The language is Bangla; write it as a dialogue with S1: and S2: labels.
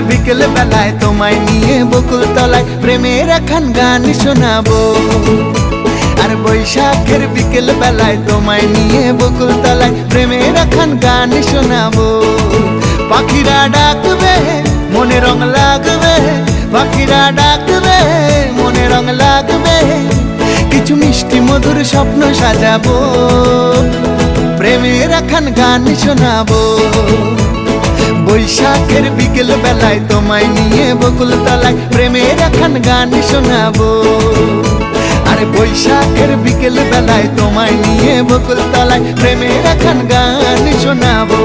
S1: বিকেল বেলায় তোমায় নিয়ে বকুল তলায় প্রেমের একখান গান শোনাবো। আর বৈশাখের বিকেল বেলায় তোমায় নিয়ে বকুল তলায় প্রেমের একখান গান শোনাবো। পাখিরা ডাকবে মনে রং লাগবে, পাখিরা ডাকবে মনে রং লাগবে, কিছু মিষ্টি মধুর স্বপ্ন সাজাবো, প্রেমের একখান গান শোনাবো। বৈশাখের বিকেল বেলায় তোমায় নিয়ে বকুল তলায় প্রেমের একখান গান শোনাবো। আরে বৈশাখের বিকেল বেলায় তোমায় নিয়ে বকুল তলায় প্রেমের একখান গান শোনাবো।